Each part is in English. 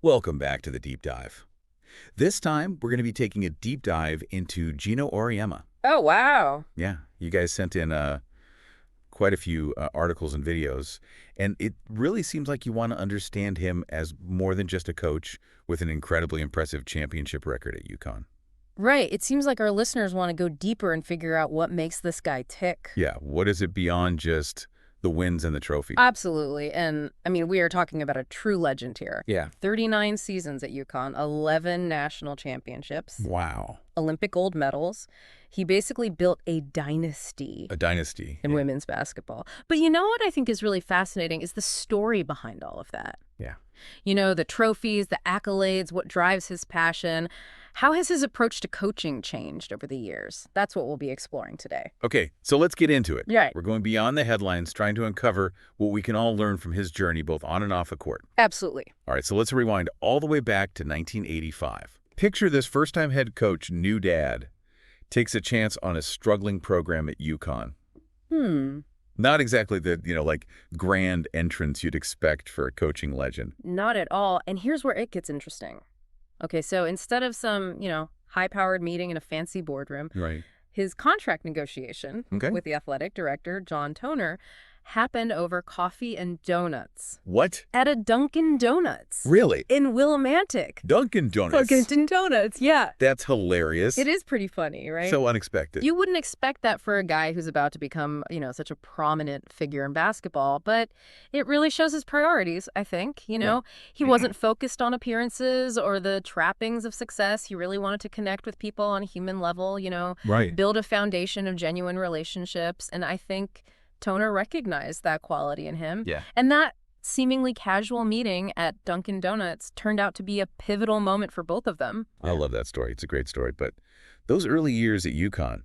Welcome back to the Deep Dive. This time, we're going to be taking a deep dive into Geno Auriemma. Oh, wow. Yeah, you guys sent in quite a few articles and videos, and it really seems like you want to understand him as more than just a coach with an incredibly impressive championship record at UConn. Right. It seems like our listeners want to go deeper and figure out what makes this guy tick. Yeah, what is it beyond just the wins and the trophy? Absolutely. And, I mean, we are talking about a true legend here. Yeah. 39 seasons at UConn, 11 national championships, Wow. Olympic gold medals. He basically built a dynasty. A dynasty. In women's basketball. But you know what I think is really fascinating is the story behind all of that. Yeah. You know, the trophies, the accolades, what drives his passion. How has his approach to coaching changed over the years? That's what we'll be exploring today. Okay, so let's get into it. Right. We're going beyond the headlines, trying to uncover what we can all learn from his journey both on and off the court. Absolutely. All right, so let's rewind all the way back to 1985. Picture this first-time head coach, new dad, takes a chance on a struggling program at UConn. Not exactly the, like grand entrance you'd expect for a coaching legend. Not at all. And here's where it gets interesting. Okay, so instead of some, high-powered meeting in a fancy boardroom, Right. his contract negotiation with the athletic director, John Toner, happened over coffee and donuts. What? At a Dunkin Donuts. Really? In Willimantic. Dunkin Donuts. Dunkin Donuts, yeah. That's hilarious. It is pretty funny, right? So unexpected. You wouldn't expect that for a guy who's about to become, such a prominent figure in basketball, but it really shows his priorities, I think. He wasn't focused on appearances or the trappings of success. He really wanted to connect with people on a human level, Right. build a foundation of genuine relationships. And I think Toner recognized that quality in him. Yeah. And that seemingly casual meeting at Dunkin Donuts turned out to be a pivotal moment for both of them. I love that story. It's a great story. But those early years at UConn,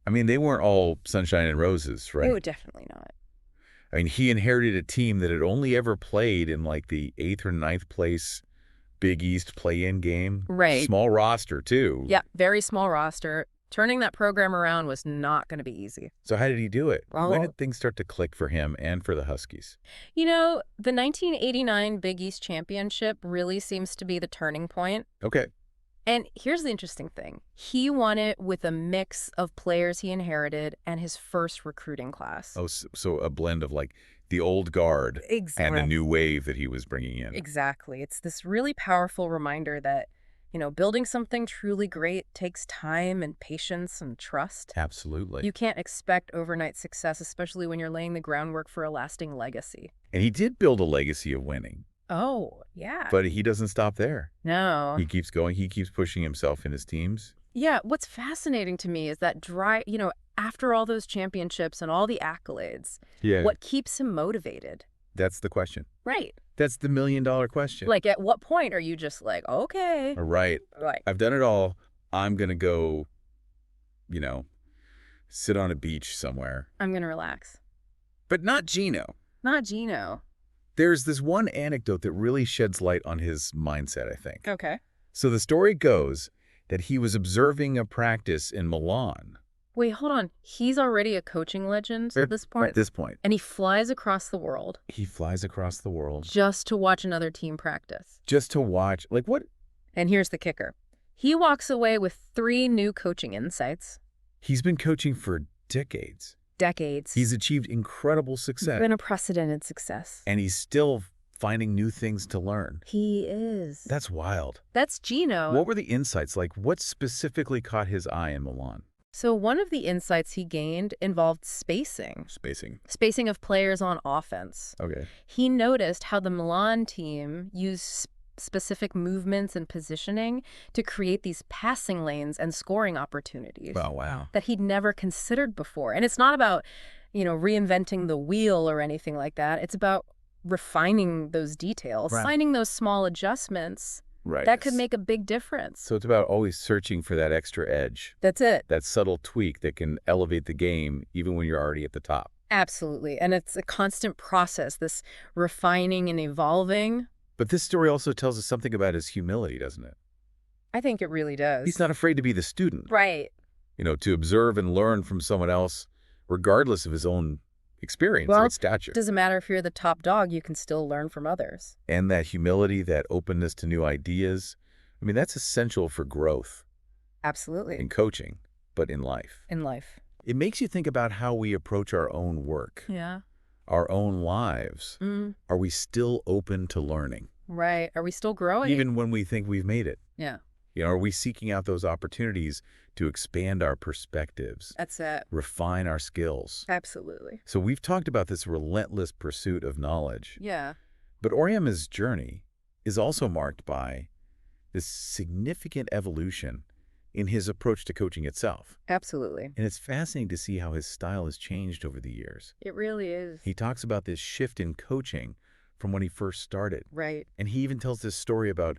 I mean, they weren't all sunshine and roses, right? Oh, definitely not. I mean, he inherited a team that had only ever played in like the 8th or 9th place Big East play-in game. Right. Small roster, too. Yeah, very small roster. Turning that program around was not going to be easy. So how did he do it? Well, When did things start to click for him and for the Huskies? The 1989 Big East Championship really seems to be the turning point. Okay. And here's the interesting thing. He won it with a mix of players he inherited and his first recruiting class. Oh, so a blend of like the old guard and the new wave that he was bringing in. Exactly. It's this really powerful reminder that building something truly great takes time and patience and trust. Absolutely. You can't expect overnight success, especially when you're laying the groundwork for a lasting legacy. And he did build a legacy of winning. Oh, yeah. But he doesn't stop there. No. He keeps going. He keeps pushing himself in his teams. Yeah, what's fascinating to me is that after all those championships and all the accolades, what keeps him motivated? That's the question. Right. That's the million-dollar question. Like, at what point are you just like, okay. Right. Right. I've done it all. I'm going to go, sit on a beach somewhere. I'm going to relax. But not Geno. Not Geno. There's this one anecdote that really sheds light on his mindset, I think. Okay. So the story goes that he was observing a practice in Milan. Wait, hold on. He's already a coaching legend at this point? At this point. And he flies across the world. He flies across the world. Just to watch another team practice. Just to watch. Like what? And here's the kicker. He walks away with 3 new coaching insights. He's been coaching for decades. Decades. He's achieved incredible success. Been a precedented success. And he's still finding new things to learn. He is. That's wild. That's Geno. What were the insights? Like, what specifically caught his eye in Milan? So one of the insights he gained involved spacing. Spacing of players on offense. Okay. He noticed how the Milan team used specific movements and positioning to create these passing lanes and scoring opportunities. Oh, wow. That he'd never considered before. And it's not about, reinventing the wheel or anything like that. It's about refining those details, finding those small adjustments. Right. That could make a big difference. So it's about always searching for that extra edge. That's it. That subtle tweak that can elevate the game even when you're already at the top. Absolutely. And it's a constant process, this refining and evolving. But this story also tells us something about his humility, doesn't it? I think it really does. He's not afraid to be the student. Right. To observe and learn from someone else, regardless of his own experience, Well, with stature. it doesn't matter if you're the top dog, you can still learn from others. And that humility, that openness to new ideas, I mean, that's essential for growth Absolutely. in coaching, but in life. In life. It makes you think about how we approach our own work, Yeah. our own lives. Mm, Are we still open to learning? right. Are we still growing? Even when we think we've made it? Yeah. Are we seeking out those opportunities to expand our perspectives, That's it. refine our skills? Absolutely. So we've talked about this relentless pursuit of knowledge. Yeah. But Auriemma's journey is also marked by this significant evolution in his approach to coaching itself. Absolutely. And it's fascinating to see how his style has changed over the years. It really is. He talks about this shift in coaching from when he first started. Right. And he even tells this story about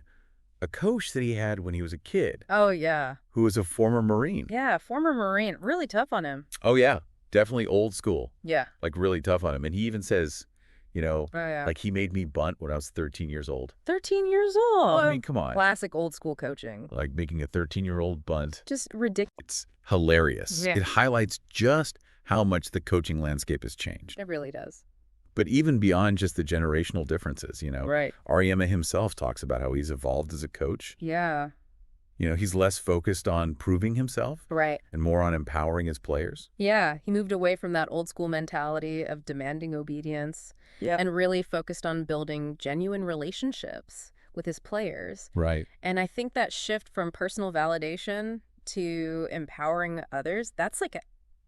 a coach that he had when he was a kid Oh, yeah. who was a former Marine. Yeah, former Marine. Really tough on him. Oh, yeah. Definitely old school. Yeah. Like really tough on him. And he even says, Oh, yeah. like he made me bunt when I was 13 years old. 13 years old. I mean, come on. Classic old school coaching. Like making a 13-year-old bunt. Just ridiculous. It's hilarious. Yeah. It highlights just how much the coaching landscape has changed. It really does. But even beyond just the generational differences, Right. Auriemma himself talks about how he's evolved as a coach. Yeah. He's less focused on proving himself Right. and more on empowering his players. Yeah. He moved away from that old school mentality of demanding obedience and really focused on building genuine relationships with his players. Right. And I think that shift from personal validation to empowering others, that's like a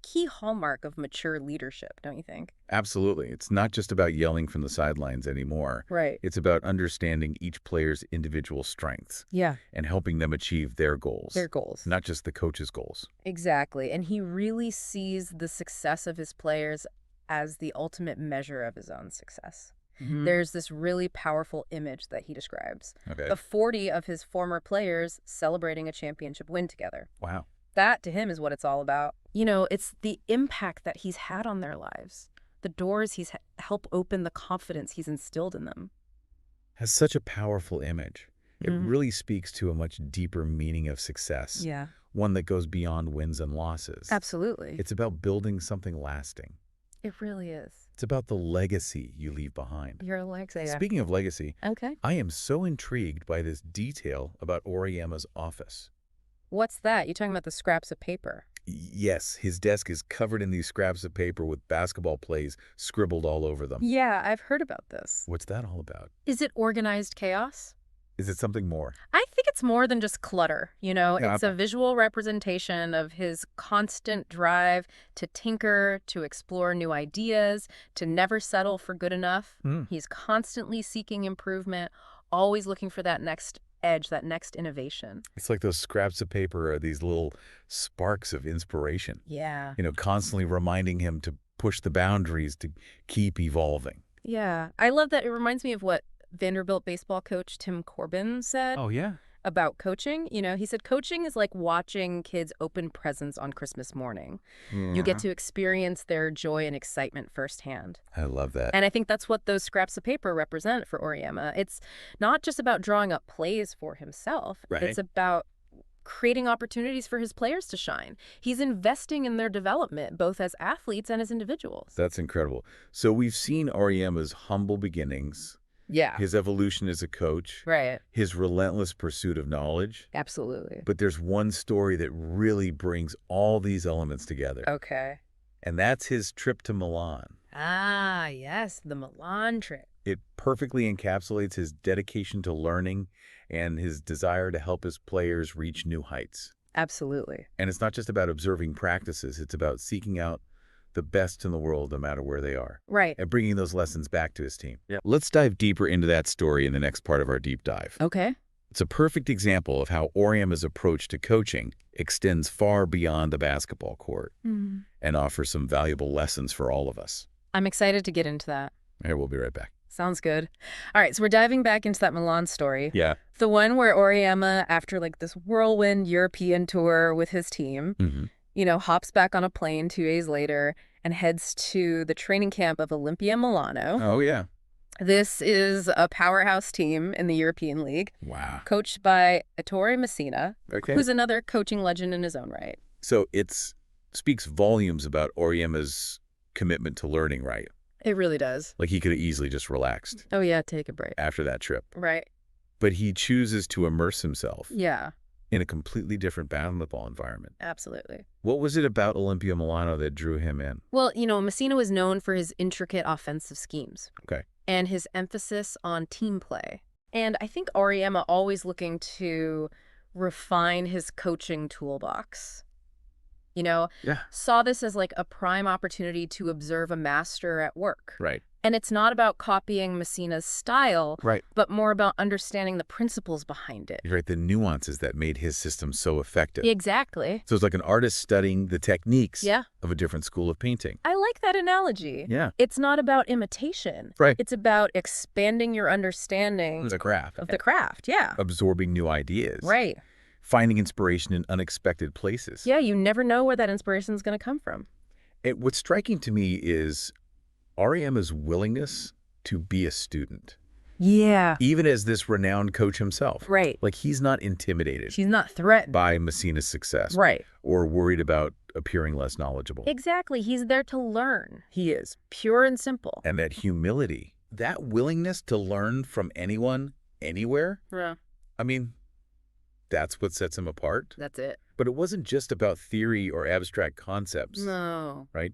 key hallmark of mature leadership, don't you think? Absolutely. It's not just about yelling from the sidelines anymore. Right. It's about understanding each player's individual strengths Yeah. and helping them achieve their goals. Their goals. Not just the coach's goals. Exactly. And he really sees the success of his players as the ultimate measure of his own success. There's this really powerful image that he describes Okay. of 40 of his former players celebrating a championship win together. Wow. That, to him, is what it's all about. It's the impact that he's had on their lives, the doors he's helped open, the confidence he's instilled in them. Has such a powerful image. It Mhm. really speaks to a much deeper meaning of success. Yeah. One that goes beyond wins and losses. Absolutely. It's about building something lasting. It really is. It's about the legacy you leave behind. Your legacy. Speaking of legacy, Okay. I am so intrigued by this detail about Auriemma's office. What's that? You talking about the scraps of paper? Yes, his desk is covered in these scraps of paper with basketball plays scribbled all over them. Yeah, I've heard about this. What's that all about? Is it organized chaos? Is it something more? I think it's more than just clutter. Yeah, It's a visual representation of his constant drive to tinker, to explore new ideas, to never settle for good enough. He's constantly seeking improvement, always looking for that next edge, that next innovation. It's like those scraps of paper are these little sparks of inspiration. Yeah. Constantly reminding him to push the boundaries, to keep evolving. Yeah. I love that. It reminds me of what Vanderbilt baseball coach Tim Corbin said yeah? about coaching. He said coaching is like watching kids open presents on Christmas morning. You get to experience their joy and excitement firsthand. I love that. And I think that's what those scraps of paper represent for Auriemma. It's not just about drawing up plays for himself. Right. It's about creating opportunities for his players to shine. He's investing in their development, both as athletes and as individuals. That's incredible. So we've seen Auriemma's humble beginnings, Yeah. his evolution as a coach, Right. his relentless pursuit of knowledge. Absolutely. But there's one story that really brings all these elements together. Okay. And that's his trip to Milan. Ah, yes, the Milan trip. It perfectly encapsulates his dedication to learning and his desire to help his players reach new heights. Absolutely. And it's not just about observing practices. It's about seeking out the best in the world, no matter where they are, Right. and bringing those lessons back to his team. Let's dive deeper into that story in the next part of our deep dive. Okay. It's a perfect example of how Auriemma's approach to coaching extends far beyond the basketball court and offers some valuable lessons for all of us. I'm excited to get into that. Here, we'll be right back. Sounds good. All right, so we're diving back into that Milan story. Yeah. The one where Auriemma, after this whirlwind European tour with his team, hops back on a plane 2 days later and heads to the training camp of Olimpia Milano. Oh, yeah. This is a powerhouse team in the European League, Wow. coached by Ettore Messina, Okay. who's another coaching legend in his own right. So it speaks volumes about Auriemma's commitment to learning, right? It really does. Like he could have easily just relaxed Oh, yeah, take a break. after that trip. Right. But he chooses to immerse himself Yeah, in a completely different basketball environment. absolutely. What was it about Olympia Milano that drew him in? Well, Messina was known for his intricate offensive schemes. Okay. And his emphasis on team play. And I think Auriemma always looking to refine his coaching toolbox. Yeah. Saw this as like a prime opportunity to observe a master at work. Right. And it's not about copying Messina's style, Right. but more about understanding the principles behind it. You're right. The nuances that made his system so effective. Exactly. So it's like an artist studying the techniques Yeah. of a different school of painting. I like that analogy. Yeah. It's not about imitation. Right. It's about expanding your understanding The craft. of the craft. Yeah. Absorbing new ideas. Right. Finding inspiration in unexpected places. Yeah, you never know where that inspiration is going to come from. What's striking to me is Auriemma's willingness to be a student, Yeah. even as this renowned coach himself. Right. Like he's not intimidated She's not threatened. by Messina's success. Right. Or worried about appearing less knowledgeable. Exactly. He's there to learn. He is. Pure and simple. And that humility, that willingness to learn from anyone, anywhere, Yeah. I mean, that's what sets him apart. That's it. But it wasn't just about theory or abstract concepts, No. right?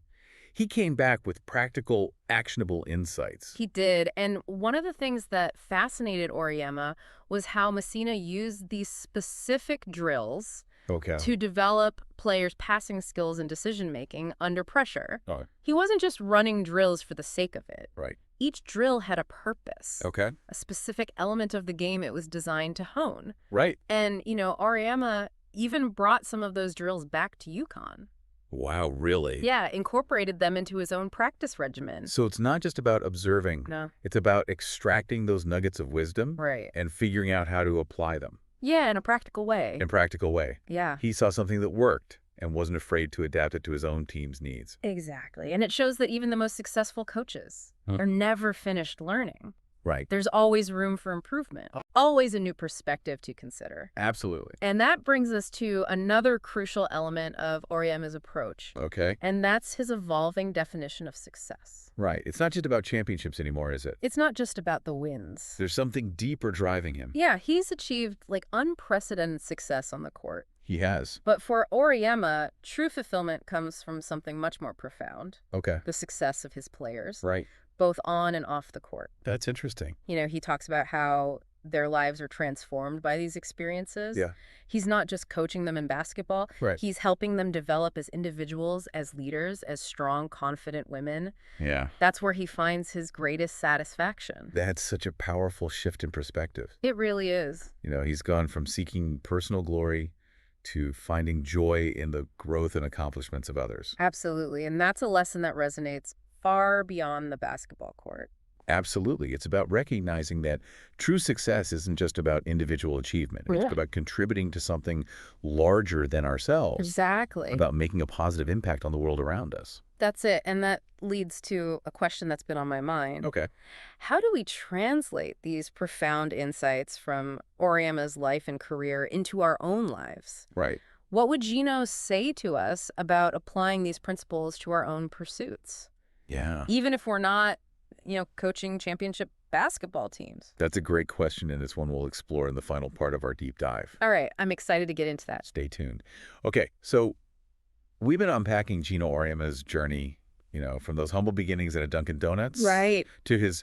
He came back with practical, actionable insights. He did. And one of the things that fascinated Auriemma was how Messina used these specific drills Okay. to develop players' passing skills and decision-making under pressure. Oh. He wasn't just running drills for the sake of it. Right. Each drill had a purpose, Okay. a specific element of the game it was designed to hone. Right. And, Auriemma even brought some of those drills back to UConn. Wow, really? Yeah, incorporated them into his own practice regimen. So it's not just about observing. No. It's about extracting those nuggets of wisdom Right. and figuring out how to apply them Yeah, in a practical way. in a practical way. Yeah. He saw something that worked and wasn't afraid to adapt it to his own team's needs. Exactly. And it shows that even the most successful coaches are never finished learning. Right. There's always room for improvement, always a new perspective to consider. Absolutely. And that brings us to another crucial element of Auriemma's approach, Okay. and that's his evolving definition of success. Right. It's not just about championships anymore, is it? It's not just about the wins. There's something deeper driving him. Yeah, he's achieved unprecedented success on the court. He has. But for Auriemma, true fulfillment comes from something much more profound, Okay. the success of his players, Right. both on and off the court. That's interesting. He talks about how their lives are transformed by these experiences. Yeah. He's not just coaching them in basketball. Right. He's helping them develop as individuals, as leaders, as strong, confident women. Yeah. That's where he finds his greatest satisfaction. That's such a powerful shift in perspective. It really is. He's gone from seeking personal glory to finding joy in the growth and accomplishments of others. Absolutely. And that's a lesson that resonates far beyond the basketball court. Absolutely. It's about recognizing that true success isn't just about individual achievement. Yeah. It's about contributing to something larger than ourselves. Exactly. About making a positive impact on the world around us. That's it. And that leads to a question that's been on my mind. Okay. How do we translate these profound insights from Auriemma's life and career into our own lives? Right. What would Geno say to us about applying these principles to our own pursuits? Yeah. Even if we're not, coaching championship basketball teams. That's a great question, and it's one we'll explore in the final part of our deep dive. All right. I'm excited to get into that. Stay tuned. Okay, so we've been unpacking Geno Auriemma's journey, from those humble beginnings at a Dunkin Donuts Right. to his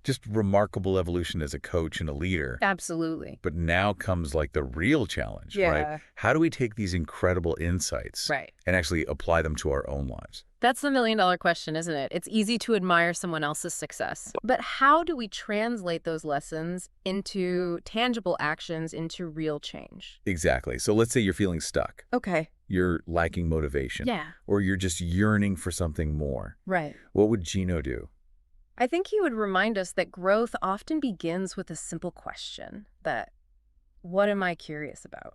just remarkable evolution as a coach and a leader. Absolutely. But now comes the real challenge, Yeah. right? How do we take these incredible insights Right. and actually apply them to our own lives? That's the million-dollar question, isn't it? It's easy to admire someone else's success. But how do we translate those lessons into tangible actions, into real change? Exactly. So let's say you're feeling stuck. Okay. You're lacking motivation. Yeah. Or you're just yearning for something more. Right. What would Geno do? I think he would remind us that growth often begins with a simple question that, what am I curious about?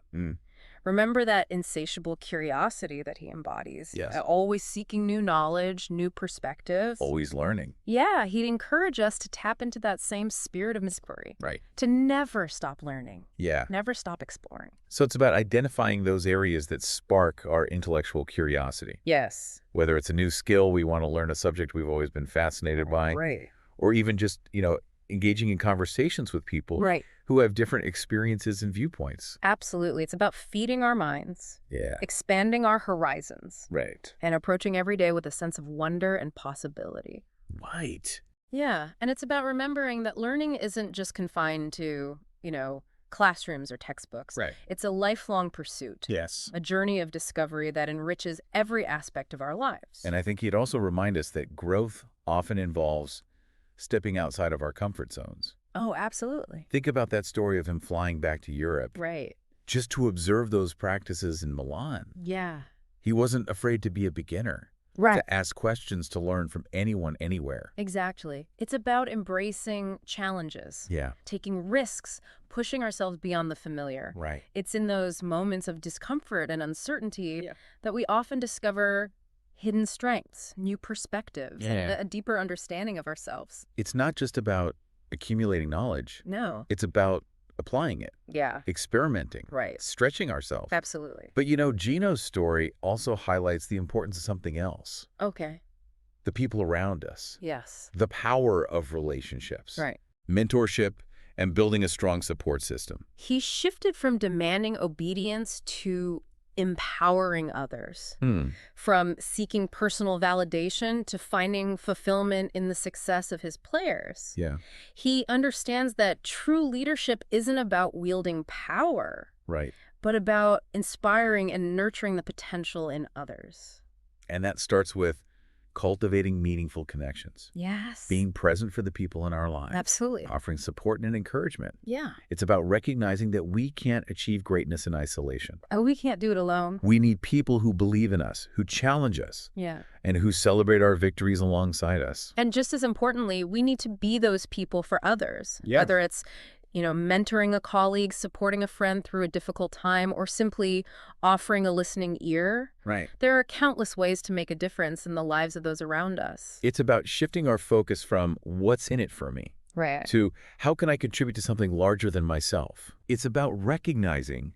Remember that insatiable curiosity that he embodies. Yes. Always seeking new knowledge, new perspectives. Always learning. Yeah, he'd encourage us to tap into that same spirit of inquiry. Right. To never stop learning. Yeah. Never stop exploring. So it's about identifying those areas that spark our intellectual curiosity. Yes. Whether it's a new skill, we want to learn a subject we've always been fascinated by, Right. or even just, engaging in conversations with people Right. who have different experiences and viewpoints. Absolutely. It's about feeding our minds, Yeah. expanding our horizons, Right. and approaching every day with a sense of wonder and possibility. Right. Yeah, and it's about remembering that learning isn't just confined to, classrooms or textbooks. Right. It's a lifelong pursuit, Yes. a journey of discovery that enriches every aspect of our lives. And I think he'd also remind us that growth often involves stepping outside of our comfort zones. Oh, absolutely. Think about that story of him flying back to Europe Right. just to observe those practices in Milan. Yeah. He wasn't afraid to be a beginner, Right. to ask questions, to learn from anyone, anywhere. Exactly. It's about embracing challenges, Yeah. taking risks, pushing ourselves beyond the familiar. Right. It's in those moments of discomfort and uncertainty that we often discover hidden strengths, new perspectives, and a deeper understanding of ourselves. It's not just about accumulating knowledge. No. It's about applying it, Yeah. experimenting, Right. stretching ourselves. Absolutely. But Geno's story also highlights the importance of something else. Okay. The people around us. Yes. The power of relationships. Right. Mentorship and building a strong support system. He shifted from demanding obedience to empowering others, from seeking personal validation to finding fulfillment in the success of his players. Yeah. He understands that true leadership isn't about wielding power, Right. but about inspiring and nurturing the potential in others. And that starts with cultivating meaningful connections. Yes. Being present for the people in our lives. Absolutely. Offering support and encouragement. Yeah. It's about recognizing that we can't achieve greatness in isolation. Oh, we can't do it alone. We need people who believe in us, who challenge us, Yeah. and who celebrate our victories alongside us. And just as importantly, we need to be those people for others. Yeah. Whether it's, mentoring a colleague, supporting a friend through a difficult time, or simply offering a listening ear. Right. There are countless ways to make a difference in the lives of those around us. It's about shifting our focus from what's in it for me Right. to how can I contribute to something larger than myself. It's about recognizing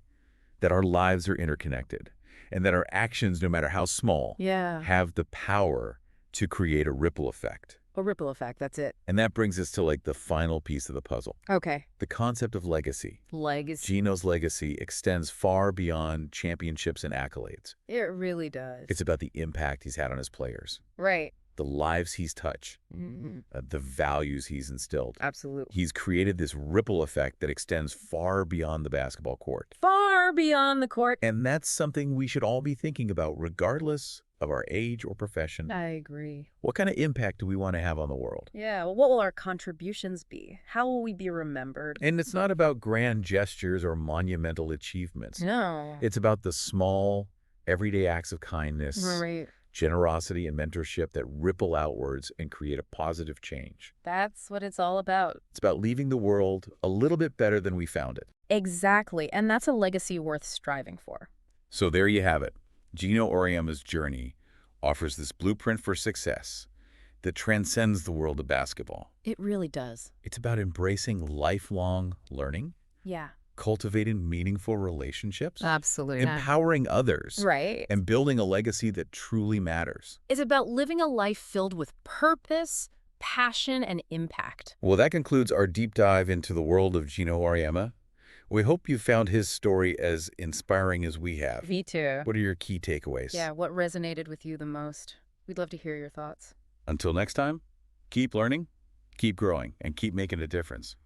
that our lives are interconnected and that our actions, no matter how small, Yeah. have the power to create a ripple effect. A ripple effect, that's it. And that brings us to the final piece of the puzzle. Okay. The concept of legacy. Legacy. Geno's legacy extends far beyond championships and accolades. It really does. It's about the impact he's had on his players, Right. the lives he's touched, Mm-hmm. the values he's instilled. Absolutely. He's created this ripple effect that extends far beyond the basketball court. Far beyond the court. And that's something we should all be thinking about, regardless of our age or profession. I agree. What kind of impact do we want to have on the world? Yeah, well, what will our contributions be? How will we be remembered? And it's not about grand gestures or monumental achievements. No. It's about the small, everyday acts of kindness, Right. generosity, and mentorship that ripple outwards and create a positive change. That's what it's all about. It's about leaving the world a little bit better than we found it. Exactly. And that's a legacy worth striving for. So there you have it. Geno Auriemma's journey offers this blueprint for success that transcends the world of basketball. It really does. It's about embracing lifelong learning, Yeah. cultivating meaningful relationships, Absolutely. empowering others, Right. and building a legacy that truly matters. It's about living a life filled with purpose, passion, and impact. Well, that concludes our deep dive into the world of Geno Auriemma. We hope you found his story as inspiring as we have. Me too. What are your key takeaways? Yeah, what resonated with you the most? We'd love to hear your thoughts. Until next time, keep learning, keep growing, and keep making a difference.